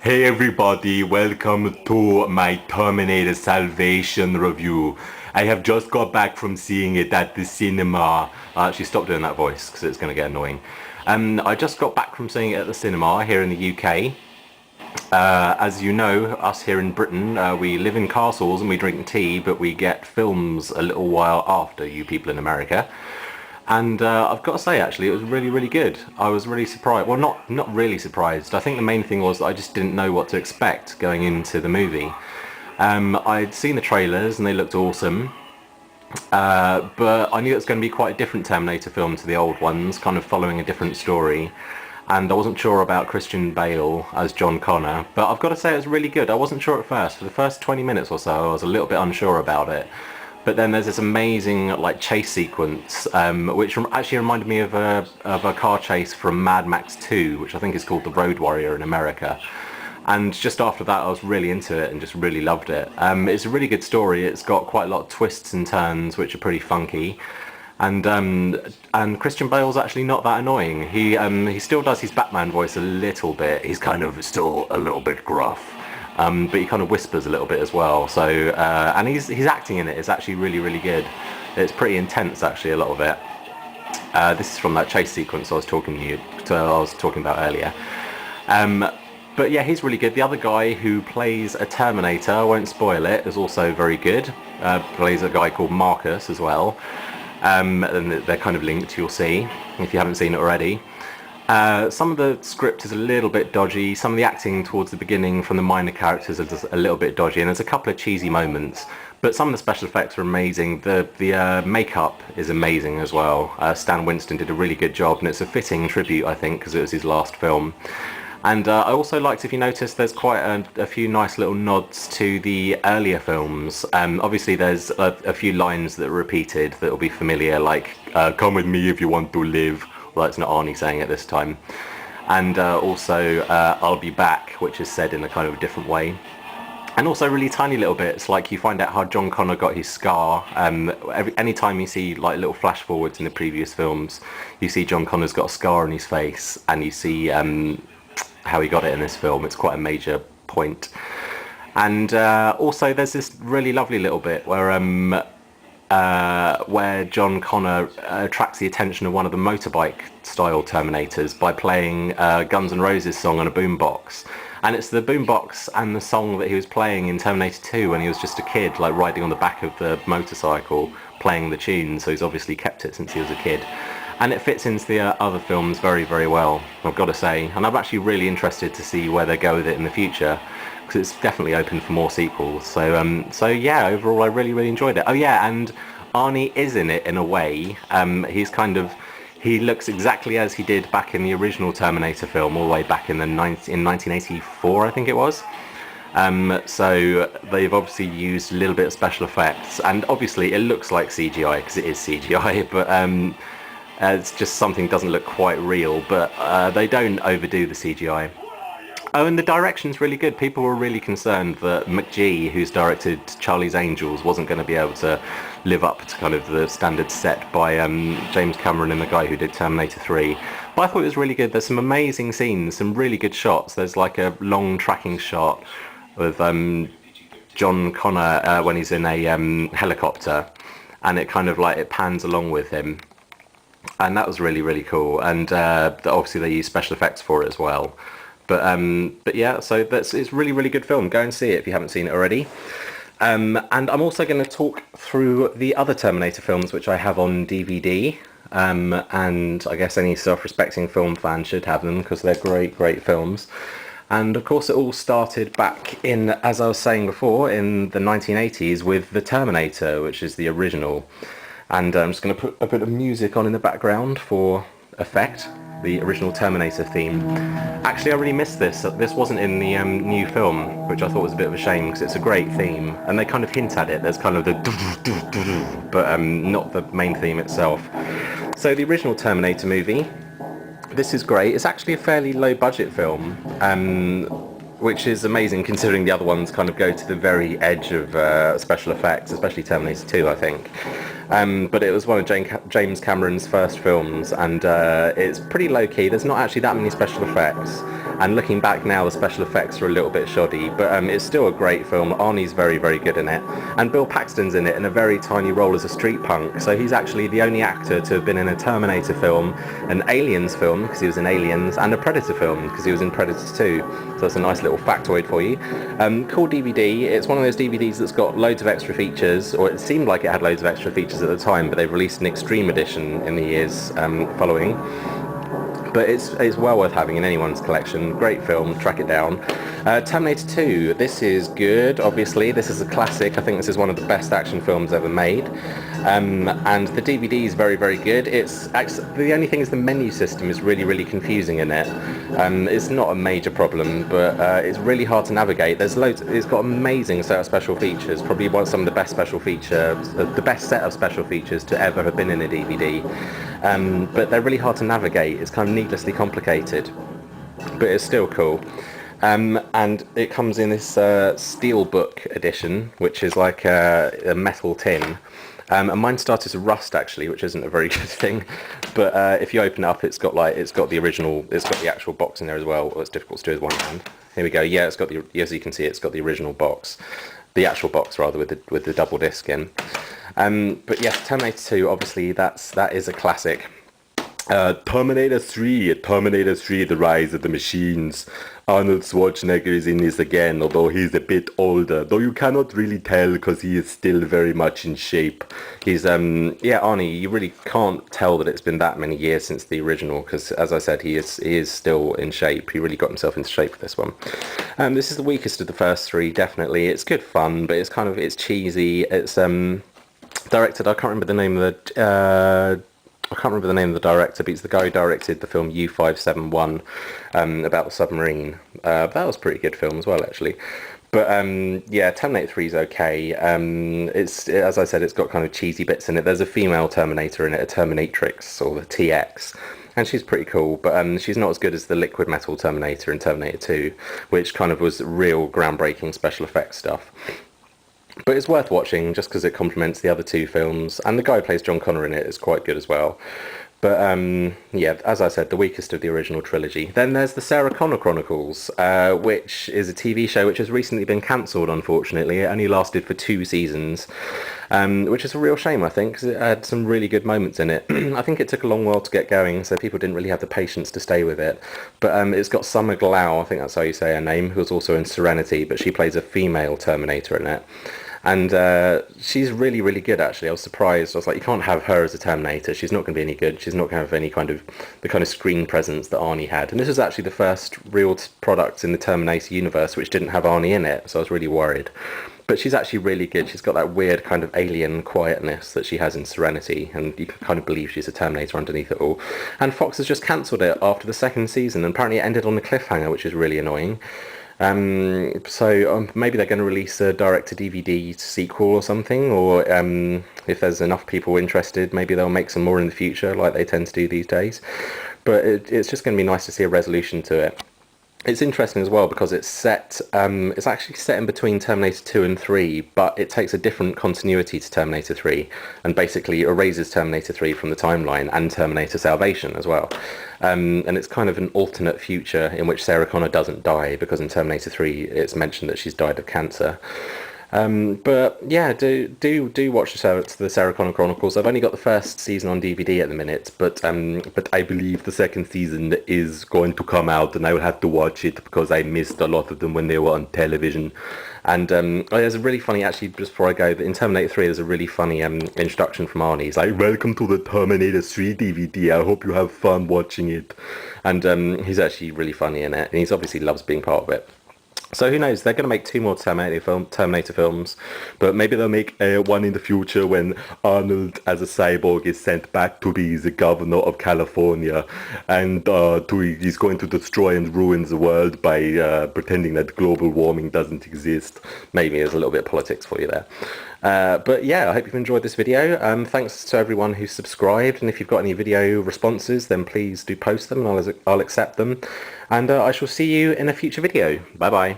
Hey everybody, welcome to my Terminator Salvation review. I have just got back from seeing it at the cinema. Actually, stop doing that voice because it's going to get annoying. I just got back from seeing it at the cinema here in the UK. As you know, us here in Britain, we live in castles and we drink tea, but we get films a little while after you people in America. And I've got to say, actually, it was really, really good. I was really surprised. Well, not really surprised. I think the main thing was that I just didn't know what to expect going into the movie. I'd seen the trailers and they looked awesome, but I knew it was going to be quite a different Terminator film to the old ones, kind of following a different story. And I wasn't sure about Christian Bale as John Connor, but I've got to say it was really good. I wasn't sure at first. For the first 20 minutes or so, I was a little bit unsure about it. But then there's this amazing like chase sequence, which actually reminded me of a car chase from Mad Max 2, which I think is called The Road Warrior in America. And just after that, I was really into it and just really loved it. It's a really good story. It's got quite a lot of twists and turns, which are pretty funky. And Christian Bale's actually not that annoying. He still does his Batman voice a little bit. He's kind of still a little bit gruff. But he kind of whispers a little bit as well. So and he's acting in it is actually really, really good. It's pretty intense actually, a lot of it. This is from that chase sequence I was talking about earlier. But yeah, he's really good. The other guy who plays a Terminator, I won't spoil it, is also very good. Plays a guy called Marcus as well. And they're kind of linked, you'll see, if you haven't seen it already. Some of the script is a little bit dodgy. Some of the acting towards the beginning from the minor characters are just a little bit dodgy, and there's a couple of cheesy moments. But some of the special effects are amazing. The makeup is amazing as well. Stan Winston did a really good job, and it's a fitting tribute, I think, because it was his last film. And I also liked, if you notice, there's quite a few nice little nods to the earlier films. Obviously, there's a few lines that are repeated that will be familiar, like "Come with me if you want to live." Well, it's not Arnie saying it this time. And also "I'll be back," which is said in a kind of a different way. And also really tiny little bits, like you find out how John Connor got his scar. Anytime you see like little flash forwards in the previous films, you see John Connor's got a scar on his face, and you see how he got it in this film. It's quite a major point. And also there's this really lovely little bit where John Connor attracts the attention of one of the motorbike style Terminators by playing Guns N' Roses song on a boombox. And it's the boombox and the song that he was playing in Terminator 2 when he was just a kid, like riding on the back of the motorcycle playing the tune, so he's obviously kept it since he was a kid. And it fits into the other films very, very well, I've got to say. And I'm actually really interested to see where they go with it in the future, because it's definitely open for more sequels. So yeah, overall I really, really enjoyed it. Oh yeah, and Arnie is in it in a way. He looks exactly as he did back in the original Terminator film, all the way back in 1984, I think it was. So they've obviously used a little bit of special effects, and obviously it looks like CGI because it is CGI, but it's just something doesn't look quite real, but they don't overdo the CGI. Oh, and the direction's really good. People were really concerned that McGee, who's directed Charlie's Angels, wasn't going to be able to live up to kind of the standards set by James Cameron and the guy who did Terminator 3. But I thought it was really good. There's some amazing scenes, some really good shots. There's like a long tracking shot of John Connor when he's in a helicopter, and it kind of like it pans along with him. And that was really, really cool. And obviously they use special effects for it as well. But yeah, so it's really, really good film. Go and see it if you haven't seen it already. And I'm also going to talk through the other Terminator films which I have on DVD. And I guess any self-respecting film fan should have them because they're great, great films. And of course it all started back in, as I was saying before, in the 1980s with The Terminator, which is the original. And I'm just going to put a bit of music on in the background for effect, the original Terminator theme. Actually, I really missed this. This wasn't in the new film, which I thought was a bit of a shame because it's a great theme. And they kind of hint at it. There's kind of the but not the main theme itself. So the original Terminator movie, this is great. It's actually a fairly low budget film, which is amazing considering the other ones kind of go to the very edge of special effects, especially Terminator 2, I think. But it was one of James Cameron's first films, and it's pretty low-key. There's not actually that many special effects, and looking back now the special effects are a little bit shoddy, but it's still a great film. Arnie's very, very good in it, and Bill Paxton's in it in a very tiny role as a street punk, so he's actually the only actor to have been in a Terminator film, an Aliens film because he was in Aliens, and a Predator film because he was in Predator 2, so that's a nice little factoid for you. Cool DVD. It's one of those DVDs that's got loads of extra features, or it seemed like it had loads of extra features at the time, but they've released an extreme edition in the years following. But it's well worth having in anyone's collection. Great film, track it down. Terminator 2, this is good, obviously. This is a classic. I think this is one of the best action films ever made. And the DVD is very, very good. It's actually, the only thing is the menu system is really, really confusing in it. It's not a major problem, but it's really hard to navigate. There's loads. It's got an amazing set of special features. Probably some of the best special features, the best set of special features to ever have been in a DVD. But they're really hard to navigate. It's kind of needlessly complicated, but it's still cool. And it comes in this steelbook edition, which is like a metal tin. And mine started to rust actually, which isn't a very good thing. But if you open it up, it's got the original, it's got the actual box in there as well. Well, it's difficult to do with one hand. Here we go. Yeah, it's got as you can see, it's got the original box, the actual box rather, with the double disc in. But yes, Terminator 2, obviously that is a classic. Terminator 3, The Rise of the Machines. Arnold Schwarzenegger is in this again, although he's a bit older, though you cannot really tell because he is still very much in shape. He's, yeah, Arnie, you really can't tell that it's been that many years since the original, because as I said, he is still in shape. He really got himself into shape for this one. This is the weakest of the first three, definitely. It's good fun, but it's cheesy. It's directed, I can't remember the name of the director, but it's the guy who directed the film U-571 about the submarine. That was a pretty good film as well, actually. But yeah, Terminator 3 is okay. It's, as I said, it's got kind of cheesy bits in it. There's a female Terminator in it, a Terminatrix, or the TX. And she's pretty cool, but she's not as good as the liquid metal Terminator in Terminator 2, which kind of was real groundbreaking special effects stuff. But it's worth watching just because it complements the other two films, and the guy who plays John Connor in it is quite good as well. But yeah, as I said, the weakest of the original trilogy. Then there's the Sarah Connor Chronicles, which is a TV show which has recently been cancelled, unfortunately. It only lasted for 2 seasons, which is a real shame, I think, because it had some really good moments in it. I think it took a long while to get going, so people didn't really have the patience to stay with it. But it's got Summer Glau, I think that's how you say her name, who's also in Serenity, but she plays a female Terminator in it. And she's really, really good, actually. I was surprised. I was like, you can't have her as a Terminator. She's not going to be any good. She's not going to have any kind of the kind of screen presence that Arnie had. And this was actually the first real product in the Terminator universe which didn't have Arnie in it. So I was really worried. But she's actually really good. She's got that weird kind of alien quietness that she has in Serenity, and you can kind of believe she's a Terminator underneath it all. And Fox has just cancelled it after the 2nd season, and apparently it ended on a cliffhanger, which is really annoying. So maybe they're going to release a direct-to-DVD sequel or something, or if there's enough people interested, maybe they'll make some more in the future, like they tend to do these days. But it's just going to be nice to see a resolution to it. It's interesting as well because it's set. It's actually set in between Terminator 2 and 3, but it takes a different continuity to Terminator 3, and basically erases Terminator 3 from the timeline and Terminator Salvation as well. And it's kind of an alternate future in which Sarah Connor doesn't die, because in Terminator 3 it's mentioned that she's died of cancer. But yeah, do watch the Sarah Connor Chronicles. I've only got the first season on DVD at the minute, but I believe the 2nd season is going to come out, and I will have to watch it because I missed a lot of them when they were on television. And there's a really funny, actually, just before I go, in Terminator 3 there's a really funny introduction from Arnie. He's like, "Welcome to the Terminator 3 DVD. I hope you have fun watching it." And he's actually really funny in it, and he obviously loves being part of it. So who knows, they're going to make 2 more Terminator films, but maybe they'll make one in the future when Arnold as a cyborg is sent back to be the governor of California, and he's going to destroy and ruin the world by pretending that global warming doesn't exist. Maybe there's a little bit of politics for you there. But yeah, I hope you've enjoyed this video. Thanks to everyone who's subscribed, and if you've got any video responses, then please do post them and I'll accept them. And I shall see you in a future video. Bye bye.